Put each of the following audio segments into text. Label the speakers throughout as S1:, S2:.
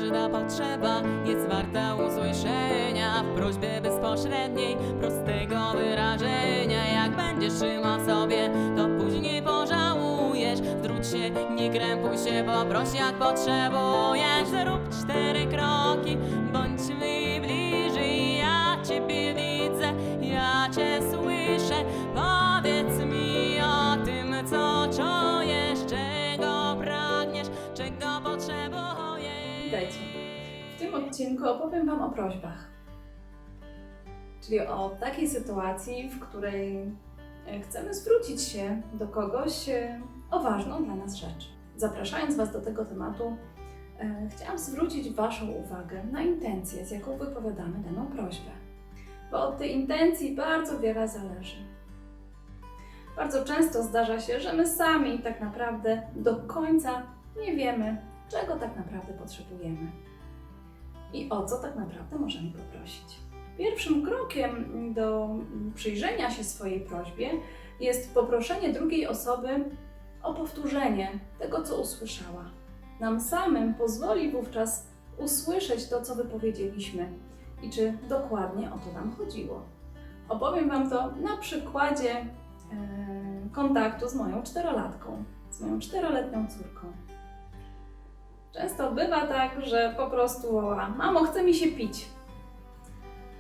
S1: każda potrzeba jest warta usłyszenia. W prośbie bezpośredniej, prostego wyrażenia. Jak będziesz trzymał sobie, to później pożałujesz. Zwróć się, nie krępuj się, poproś jak potrzebujesz. Zrób 4 kroki, bądź mi bliżej. Ja Ciebie widzę, ja Cię słyszę. Powiedz mi o tym, co czujesz, czego pragniesz, czego potrzebujesz.
S2: Witajcie. W tym odcinku opowiem Wam o prośbach. Czyli o takiej sytuacji, w której chcemy zwrócić się do kogoś o ważną dla nas rzecz. Zapraszając Was do tego tematu, chciałam zwrócić Waszą uwagę na intencję, z jaką wypowiadamy daną prośbę. Bo od tej intencji bardzo wiele zależy. Bardzo często zdarza się, że my sami tak naprawdę do końca nie wiemy, czego tak naprawdę potrzebujemy i o co tak naprawdę możemy poprosić. Pierwszym krokiem do przyjrzenia się swojej prośbie jest poproszenie drugiej osoby o powtórzenie tego, co usłyszała. Nam samym pozwoli wówczas usłyszeć to, co wypowiedzieliśmy i czy dokładnie o to nam chodziło. Opowiem Wam to na przykładzie kontaktu z moją 4-latką, z moją 4-letnią córką. Często bywa tak, że po prostu woła: mamo, chce mi się pić.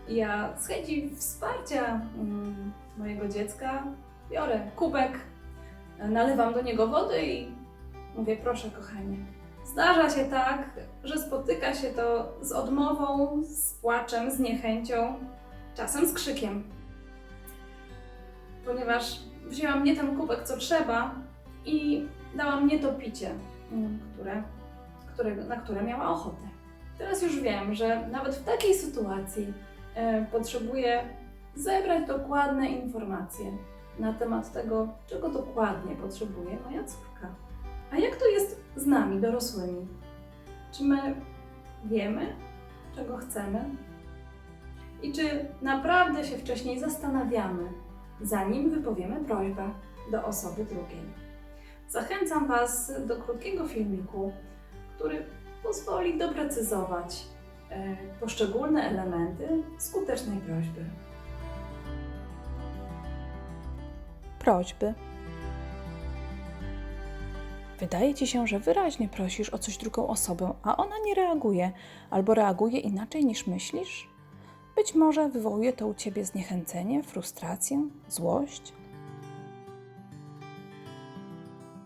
S2: I ja z chęci wsparcia mojego dziecka biorę kubek, nalewam do niego wody i mówię: proszę kochanie. Zdarza się tak, że spotyka się to z odmową, z płaczem, z niechęcią, czasem z krzykiem. Ponieważ wzięłam nie ten kubek, co trzeba i dałam nie to picie, na które miała ochotę. Teraz już wiem, że nawet w takiej sytuacji potrzebuję zebrać dokładne informacje na temat tego, czego dokładnie potrzebuje moja córka. A jak to jest z nami, dorosłymi? Czy my wiemy, czego chcemy? I czy naprawdę się wcześniej zastanawiamy, zanim wypowiemy prośbę do osoby drugiej? Zachęcam Was do krótkiego filmiku, który pozwoli doprecyzować poszczególne elementy skutecznej prośby.
S3: Prośby. Wydaje Ci się, że wyraźnie prosisz o coś drugą osobę, a ona nie reaguje albo reaguje inaczej niż myślisz? Być może wywołuje to u Ciebie zniechęcenie, frustrację, złość?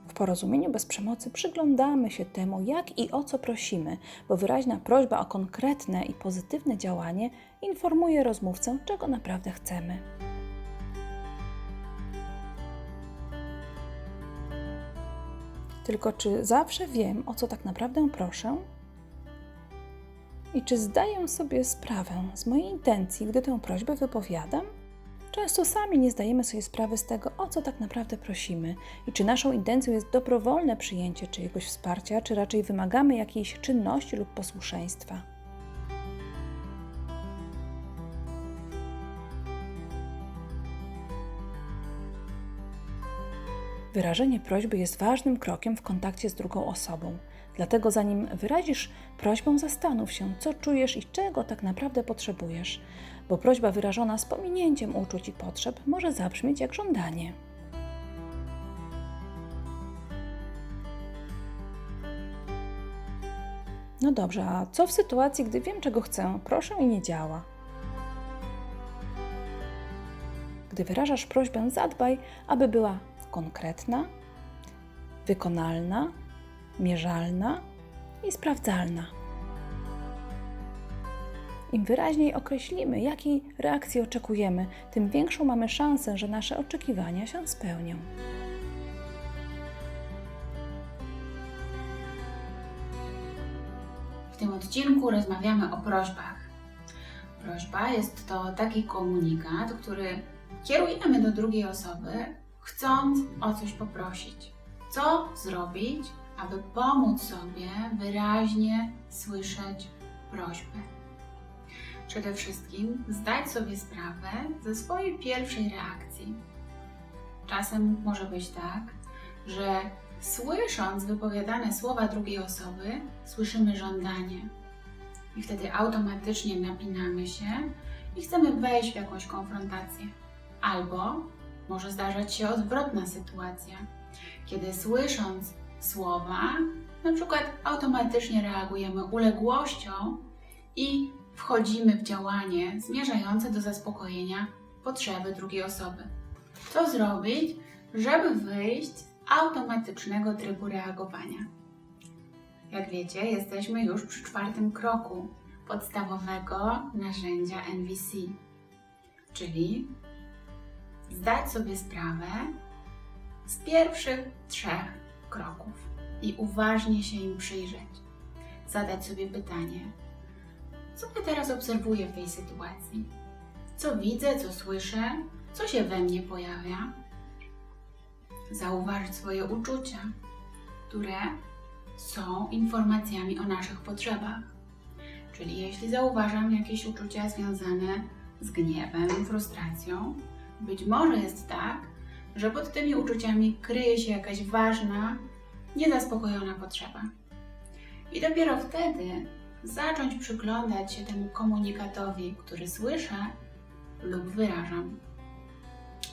S3: W Porozumieniu bez przemocy przyglądamy się temu, jak i o co prosimy, bo wyraźna prośba o konkretne i pozytywne działanie informuje rozmówcę, czego naprawdę chcemy. Tylko czy zawsze wiem, o co tak naprawdę proszę? I czy zdaję sobie sprawę z mojej intencji, gdy tę prośbę wypowiadam? Często sami nie zdajemy sobie sprawy z tego, o co tak naprawdę prosimy i czy naszą intencją jest dobrowolne przyjęcie czyjegoś wsparcia, czy raczej wymagamy jakiejś czynności lub posłuszeństwa. Wyrażenie prośby jest ważnym krokiem w kontakcie z drugą osobą. Dlatego zanim wyrazisz prośbę, zastanów się, co czujesz i czego tak naprawdę potrzebujesz, bo prośba wyrażona z pominięciem uczuć i potrzeb może zabrzmieć jak żądanie. No dobrze, a co w sytuacji, gdy wiem, czego chcę, proszę i nie działa? Gdy wyrażasz prośbę, zadbaj, aby była konkretna, wykonalna, mierzalna i sprawdzalna. Im wyraźniej określimy, jakiej reakcji oczekujemy, tym większą mamy szansę, że nasze oczekiwania się spełnią.
S4: W tym odcinku rozmawiamy o prośbach. Prośba jest to taki komunikat, który kierujemy do drugiej osoby, chcąc o coś poprosić. Co zrobić, aby pomóc sobie wyraźnie słyszeć prośbę? Przede wszystkim zdać sobie sprawę ze swojej pierwszej reakcji. Czasem może być tak, że słysząc wypowiadane słowa drugiej osoby, słyszymy żądanie. i wtedy automatycznie napinamy się i chcemy wejść w jakąś konfrontację. Albo może zdarzać się odwrotna sytuacja, kiedy słysząc słowa, na przykład automatycznie reagujemy uległością i wchodzimy w działanie zmierzające do zaspokojenia potrzeby drugiej osoby. Co zrobić, żeby wyjść z automatycznego trybu reagowania? Jak wiecie, jesteśmy już przy 4. kroku podstawowego narzędzia NVC, czyli zdać sobie sprawę z pierwszych 3 kroków i uważnie się im przyjrzeć. Zadać sobie pytanie, co ja teraz obserwuję w tej sytuacji? Co widzę, co słyszę, co się we mnie pojawia? Zauważyć swoje uczucia, które są informacjami o naszych potrzebach. Czyli jeśli zauważam jakieś uczucia związane z gniewem, frustracją, być może jest tak, że pod tymi uczuciami kryje się jakaś ważna, niezaspokojona potrzeba. I dopiero wtedy zacząć przyglądać się temu komunikatowi, który słyszę lub wyrażam.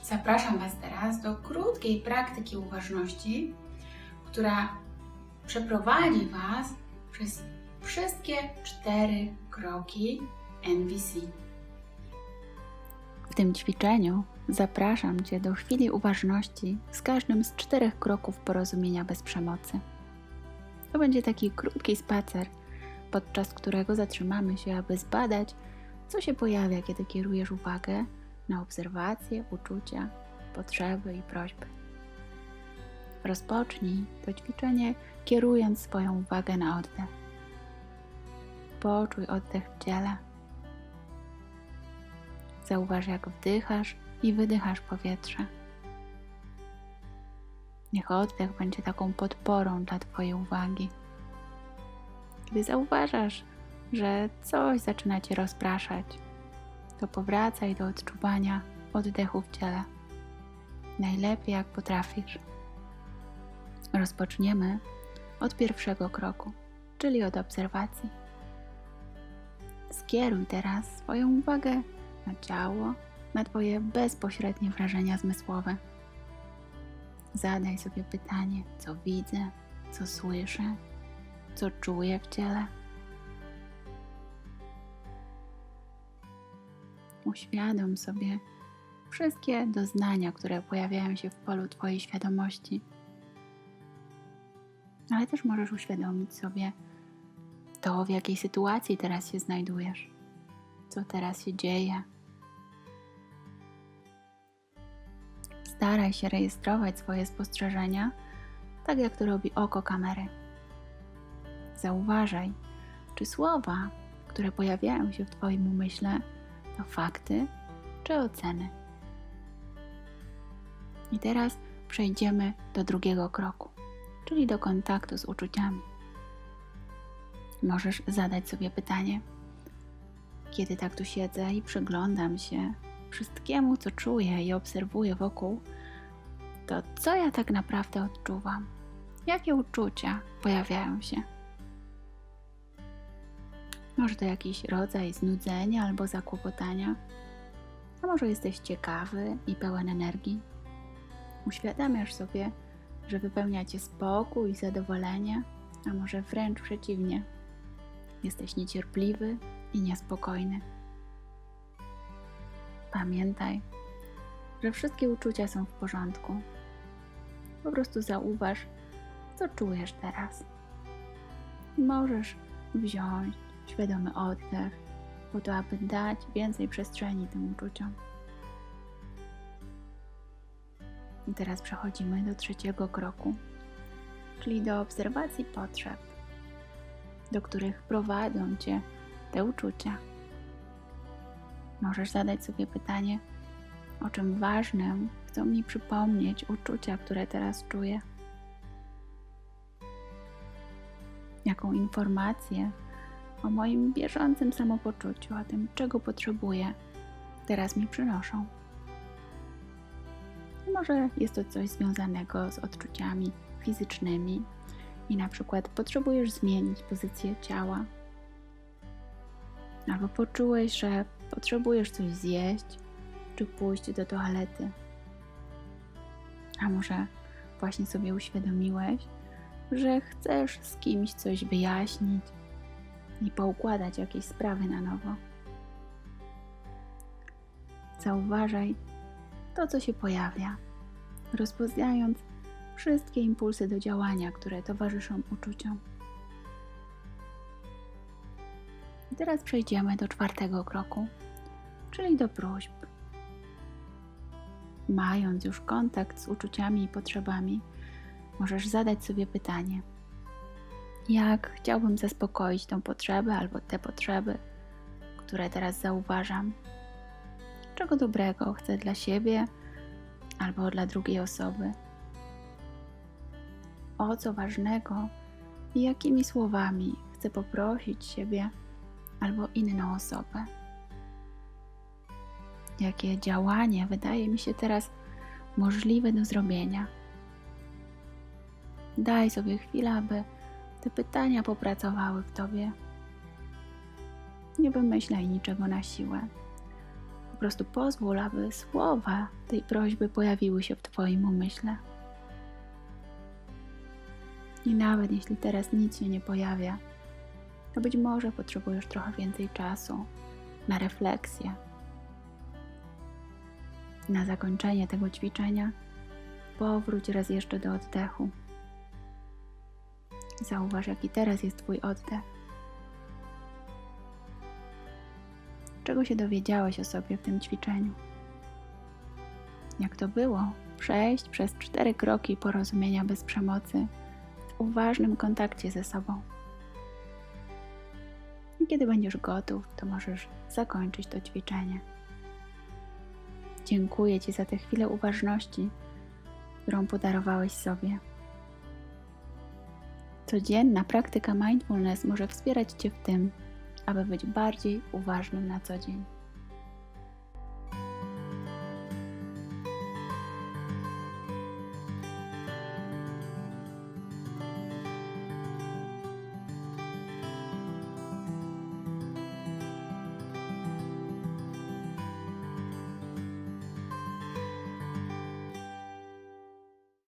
S4: Zapraszam Was teraz do krótkiej praktyki uważności, która przeprowadzi Was przez wszystkie 4 kroki NVC. W tym ćwiczeniu zapraszam Cię do chwili uważności z każdym z 4 kroków porozumienia bez przemocy. To będzie taki krótki spacer, podczas którego zatrzymamy się, aby zbadać, co się pojawia, kiedy kierujesz uwagę na obserwacje, uczucia, potrzeby i prośby. Rozpocznij to ćwiczenie kierując swoją uwagę na oddech. Poczuj oddech w ciele. Zauważ, jak wdychasz i wydychasz powietrze. Niech oddech będzie taką podporą dla Twojej uwagi. Gdy zauważasz, że coś zaczyna Cię rozpraszać, to powracaj do odczuwania oddechu w ciele. Najlepiej jak potrafisz. Rozpoczniemy od pierwszego kroku, czyli od obserwacji. Skieruj teraz swoją uwagę na ciało, na Twoje bezpośrednie wrażenia zmysłowe. Zadaj sobie pytanie, co widzę, co słyszę, co czuję w ciele. Uświadom sobie wszystkie doznania, które pojawiają się w polu Twojej świadomości. Ale też możesz uświadomić sobie to, w jakiej sytuacji teraz się znajdujesz, co teraz się dzieje. Staraj się rejestrować swoje spostrzeżenia, tak jak to robi oko kamery. Zauważaj, czy słowa, które pojawiają się w Twoim umyśle, to fakty czy oceny. I teraz przejdziemy do drugiego kroku, czyli do kontaktu z uczuciami. Możesz zadać sobie pytanie, kiedy tak tu siedzę i przyglądam się wszystkiemu, co czuję i obserwuję wokół, to co ja tak naprawdę odczuwam? Jakie uczucia pojawiają się? Może to jakiś rodzaj znudzenia albo zakłopotania, a może jesteś ciekawy i pełen energii. Uświadamiasz sobie, że wypełnia Cię spokój i zadowolenie, a może wręcz przeciwnie. Jesteś niecierpliwy i niespokojny. Pamiętaj, że wszystkie uczucia są w porządku. Po prostu zauważ, co czujesz teraz. Możesz wziąć świadomy oddech po to, aby dać więcej przestrzeni tym uczuciom. I teraz przechodzimy do trzeciego kroku, czyli do obserwacji potrzeb, do których prowadzą Cię te uczucia. Możesz zadać sobie pytanie, o czym ważnym chcą mi przypomnieć uczucia, które teraz czuję. Jaką informację o moim bieżącym samopoczuciu, o tym, czego potrzebuję, teraz mi przynoszą. Może jest to coś związanego z odczuciami fizycznymi i na przykład potrzebujesz zmienić pozycję ciała. albo poczułeś, że potrzebujesz coś zjeść czy pójść do toalety. A może właśnie sobie uświadomiłeś, że chcesz z kimś coś wyjaśnić i poukładać jakieś sprawy na nowo. Zauważaj to, co się pojawia, rozpoznając wszystkie impulsy do działania, które towarzyszą uczuciom. I teraz przejdziemy do 4. kroku, czyli do próśb. Mając już kontakt z uczuciami i potrzebami, możesz zadać sobie pytanie: jak chciałbym zaspokoić tę potrzebę albo te potrzeby, które teraz zauważam? Czego dobrego chcę dla siebie albo dla drugiej osoby? O co ważnego i jakimi słowami chcę poprosić siebie albo inną osobę? Jakie działanie wydaje mi się teraz możliwe do zrobienia? Daj sobie chwilę, aby te pytania popracowały w tobie. Nie wymyślaj niczego na siłę. Po prostu pozwól, aby słowa tej prośby pojawiły się w twoim umyśle. I nawet jeśli teraz nic się nie pojawia, to być może potrzebujesz trochę więcej czasu na refleksję. Na zakończenie tego ćwiczenia powróć raz jeszcze do oddechu. Zauważ, jaki teraz jest twój oddech. Czego się dowiedziałeś o sobie w tym ćwiczeniu? Jak to było przejść przez 4 kroki porozumienia bez przemocy w uważnym kontakcie ze sobą? I kiedy będziesz gotów, to możesz zakończyć to ćwiczenie. Dziękuję Ci za tę chwilę uważności, którą podarowałeś sobie. Codzienna praktyka mindfulness może wspierać Cię w tym, aby być bardziej uważnym na co dzień.